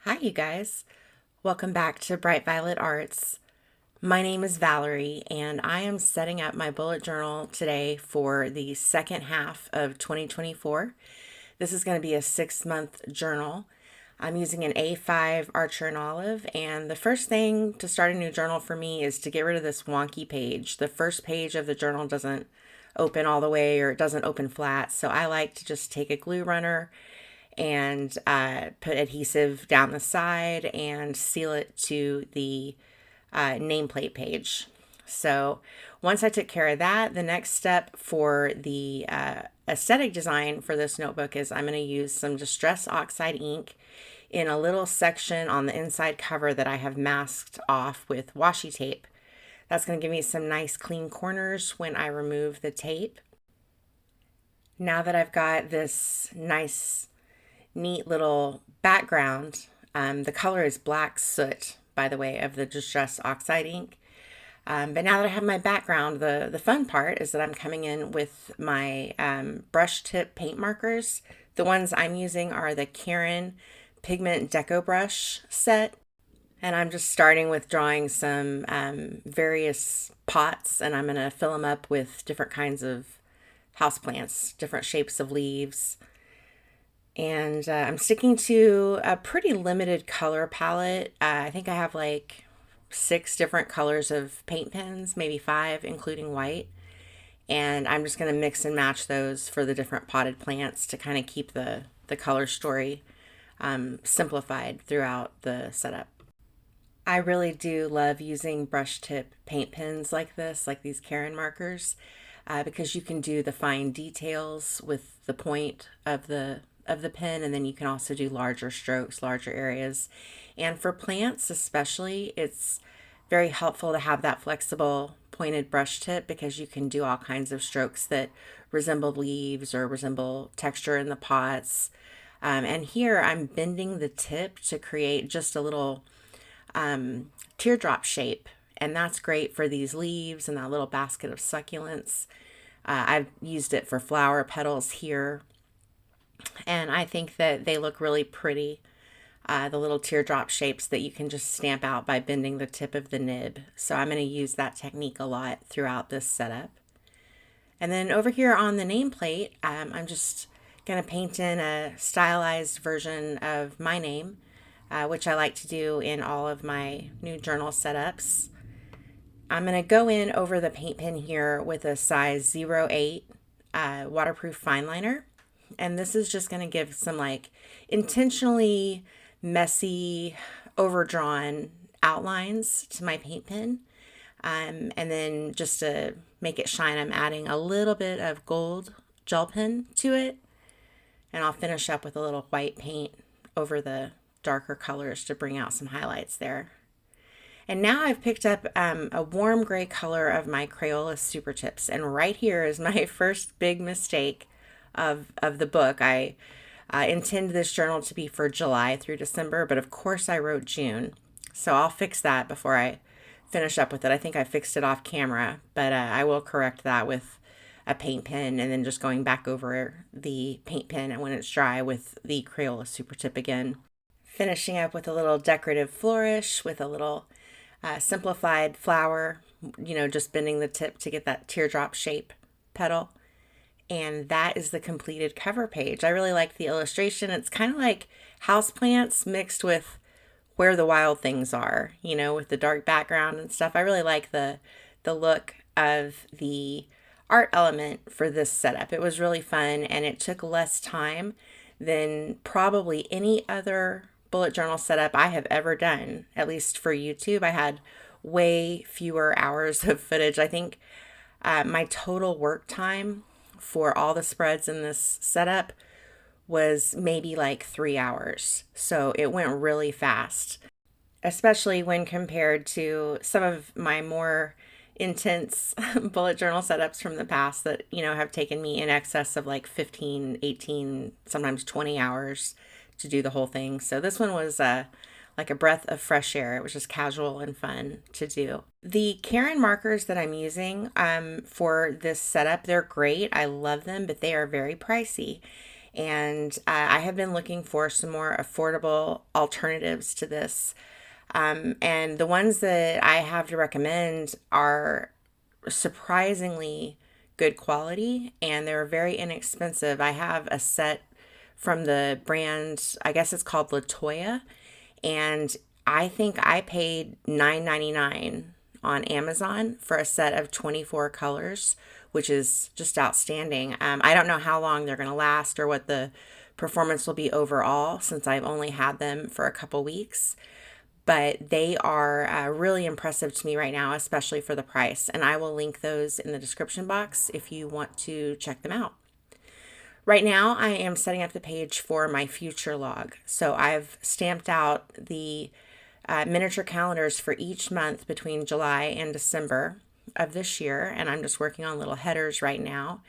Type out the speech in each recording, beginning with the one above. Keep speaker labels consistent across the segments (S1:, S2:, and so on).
S1: Hi, you guys. Welcome back to Bright Violet Arts. My name is Valerie, and I am setting up my bullet journal today for the second half of 2024. This is going to be a 6-month journal. I'm using an A5 Archer and Olive, and the first thing to start a new journal for me is to get rid of this wonky page. The first page of the journal doesn't open all the way, or it doesn't open flat, so I like to just take a glue runner and put adhesive down the side and seal it to the nameplate page. So once I took care of that, the next step for the aesthetic design for this notebook is I'm going to use some Distress Oxide ink in a little section on the inside cover that I have masked off with washi tape. That's going to give me some nice clean corners when I remove the tape. Now that I've got this nice neat little background. The color is black soot, by the way, of the Distress Oxide ink. But now that I have my background, the fun part is that I'm coming in with my brush tip paint markers. The ones I'm using are the Karin Pigment Decobrush set. And I'm just starting with drawing some various pots, and I'm going to fill them up with different kinds of houseplants, different shapes of leaves. And I'm sticking to a pretty limited color palette. I think I have like 6 different colors of paint pens, maybe 5, including white. And I'm just going to mix and match those for the different potted plants to kind of keep the color story simplified throughout the setup. I really do love using brush tip paint pens like this, like these Karin markers, because you can do the fine details with the point of the pen, and then you can also do larger strokes, larger areas. And for plants especially, it's very helpful to have that flexible pointed brush tip because you can do all kinds of strokes that resemble leaves or resemble texture in the pots. And here I'm bending the tip to create just a little teardrop shape, and that's great for these leaves and that little basket of succulents. I've used it for flower petals here, and I think that they look really pretty. The little teardrop shapes that you can just stamp out by bending the tip of the nib. So I'm going to use that technique a lot throughout this setup. And then over here on the nameplate, I'm just going to paint in a stylized version of my name, which I like to do in all of my new journal setups. I'm going to go in over the paint pen here with a size 08 waterproof fine liner. And this is just going to give some like intentionally messy, overdrawn outlines to my paint pen. And then just to make it shine, I'm adding a little bit of gold gel pen to it. And I'll finish up with a little white paint over the darker colors to bring out some highlights there. And now I've picked up a warm gray color of my Crayola Super Tips. And right here is my first big mistake of the book. I intend this journal to be for July through December, but of course I wrote June. So I'll fix that before I finish up with it. I think I fixed it off camera, but I will correct that with a paint pen and then just going back over the paint pen and when it's dry with the Crayola Super Tip again. Finishing up with a little decorative flourish with a little simplified flower, just bending the tip to get that teardrop shape petal. And that is the completed cover page. I really like the illustration. It's kind of like houseplants mixed with where the wild things are, with the dark background and stuff. I really like the look of the art element for this setup. It was really fun, and it took less time than probably any other bullet journal setup I have ever done, at least for YouTube. I had way fewer hours of footage. I think my total work time for all the spreads in this setup was maybe like 3 hours. So it went really fast, especially when compared to some of my more intense bullet journal setups from the past that, have taken me in excess of like 15, 18, sometimes 20 hours to do the whole thing. So this one was like a breath of fresh air. It was just casual and fun to do. The Karin markers that I'm using for this setup, they're great. I love them, but they are very pricey. And I have been looking for some more affordable alternatives to this. And the ones that I have to recommend are surprisingly good quality, and they're very inexpensive. I have a set from the brand, I guess it's called LETOYA, and I think I paid $9.99 on Amazon for a set of 24 colors, which is just outstanding. I don't know how long they're going to last or what the performance will be overall, since I've only had them for a couple weeks, but they are really impressive to me right now, especially for the price. And I will link those in the description box if you want to check them out. Right now, I am setting up the page for my future log. So I've stamped out the miniature calendars for each month between July and December of this year, and I'm just working on little headers right now.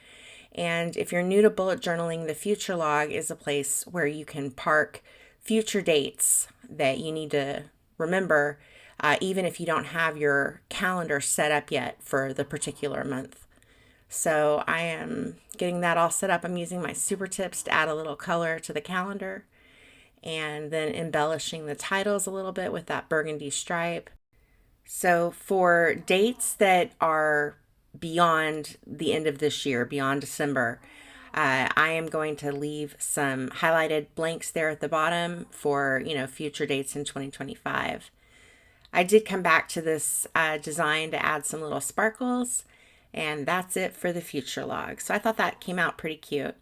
S1: And if you're new to bullet journaling, the future log is a place where you can park future dates that you need to remember, even if you don't have your calendar set up yet for the particular month. So I am getting that all set up. I'm using my super tips to add a little color to the calendar, and then embellishing the titles a little bit with that burgundy stripe. So for dates that are beyond the end of this year, beyond December, I am going to leave some highlighted blanks there at the bottom for, future dates in 2025. I did come back to this design to add some little sparkles, and that's it for the future log. So I thought that came out pretty cute.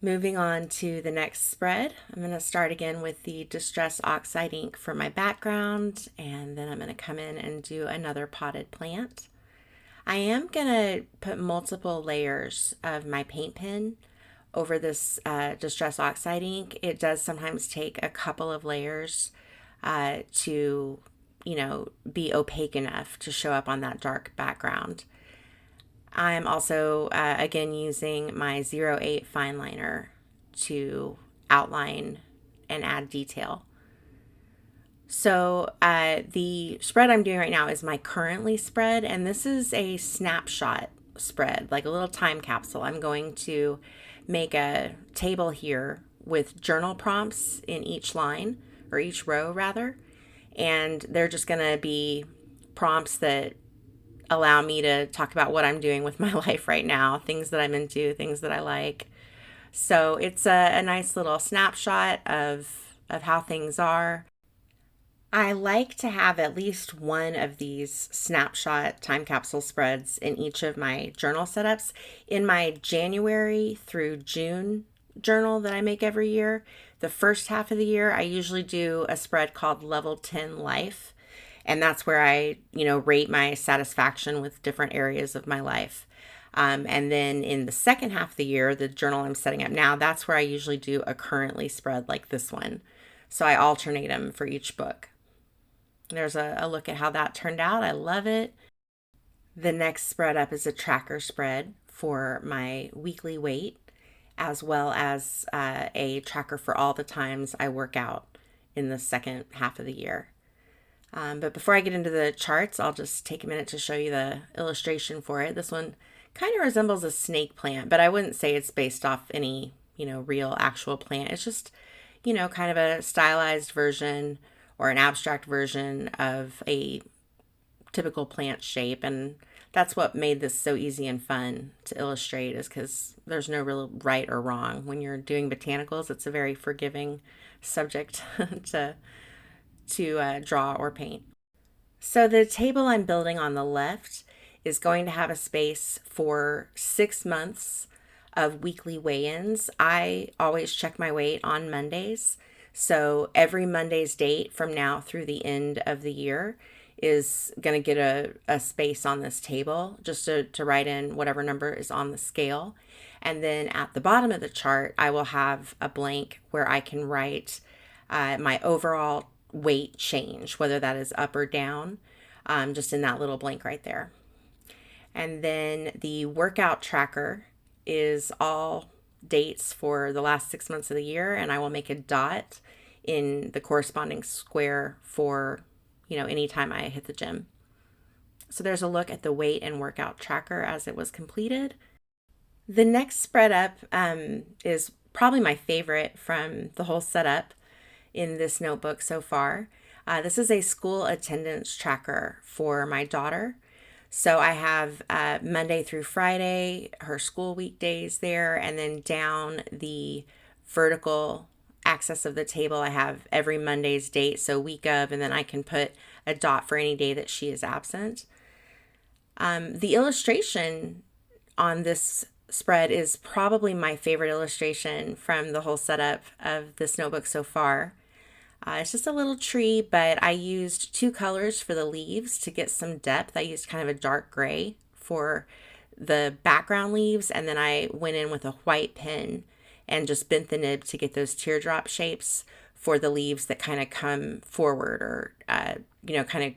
S1: Moving on to the next spread, I'm going to start again with the Distress Oxide Ink for my background, and then I'm going to come in and do another potted plant. I am going to put multiple layers of my paint pen over this Distress Oxide Ink. It does sometimes take a couple of layers to, be opaque enough to show up on that dark background. I'm also, again, using my 08 fine liner to outline and add detail. So the spread I'm doing right now is my currently spread, and this is a snapshot spread, like a little time capsule. I'm going to make a table here with journal prompts in each line, or each row rather, and they're just going to be prompts that allow me to talk about what I'm doing with my life right now, things that I'm into, things that I like. So it's a nice little snapshot of how things are. I like to have at least one of these snapshot time capsule spreads in each of my journal setups. In my January through June journal that I make every year, the first half of the year, I usually do a spread called Level 10 Life. And that's where I, rate my satisfaction with different areas of my life. And then in the second half of the year, the journal I'm setting up now, that's where I usually do a currently spread like this one. So I alternate them for each book. There's a look at how that turned out. I love it. The next spread up is a tracker spread for my weekly weight, as well as a tracker for all the times I work out in the second half of the year. But before I get into the charts, I'll just take a minute to show you the illustration for it. This one kind of resembles a snake plant, but I wouldn't say it's based off any, real actual plant. It's just, kind of a stylized version or an abstract version of a typical plant shape. And that's what made this so easy and fun to illustrate, is because there's no real right or wrong. When you're doing botanicals, it's a very forgiving subject to draw or paint. So the table I'm building on the left is going to have a space for 6 months of weekly weigh-ins. I always check my weight on Mondays. So every Monday's date from now through the end of the year is going to get a space on this table just to write in whatever number is on the scale. And then at the bottom of the chart, I will have a blank where I can write my overall weight change, whether that is up or down, just in that little blank right there. And then the workout tracker is all dates for the last 6 months of the year, and I will make a dot in the corresponding square for, anytime I hit the gym. So there's a look at the weight and workout tracker as it was completed. The next spread up is probably my favorite from the whole setup in this notebook so far. This is a school attendance tracker for my daughter. So I have Monday through Friday, her school weekdays there, and then down the vertical axis of the table, I have every Monday's date, so week of, and then I can put a dot for any day that she is absent. The illustration on this spread is probably my favorite illustration from the whole setup of this notebook so far. It's just a little tree, but I used 2 colors for the leaves to get some depth. I used kind of a dark gray for the background leaves, and then I went in with a white pen and just bent the nib to get those teardrop shapes for the leaves that kind of come forward or, kind of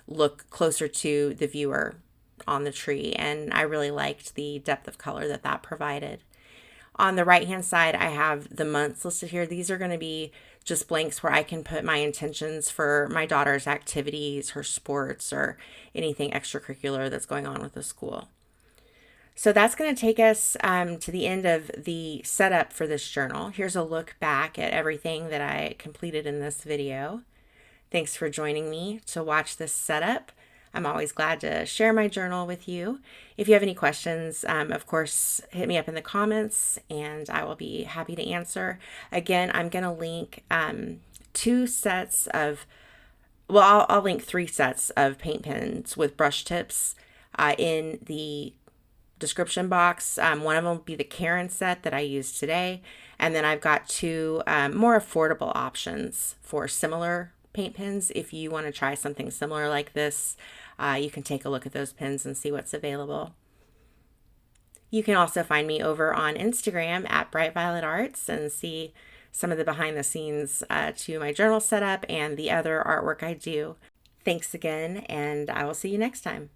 S1: look closer to the viewer on the tree. And I really liked the depth of color that that provided. On the right hand side, I have the months listed here. These are going to be just blanks where I can put my intentions for my daughter's activities, her sports, or anything extracurricular that's going on with the school. So that's going to take us to the end of the setup for this journal. Here's a look back at everything that I completed in this video. Thanks for joining me to watch this setup. I'm always glad to share my journal with you. If you have any questions, of course, hit me up in the comments and I will be happy to answer. Again, I'm going to link 2 sets of, well, I'll link 3 sets of paint pens with brush tips in the description box. One of them will be the Karin set that I used today. And then I've got 2 more affordable options for similar paint pens. If you want to try something similar like this, you can take a look at those pens and see what's available. You can also find me over on Instagram at Bright Violet Arts and see some of the behind the scenes to my journal setup and the other artwork I do. Thanks again, and I will see you next time.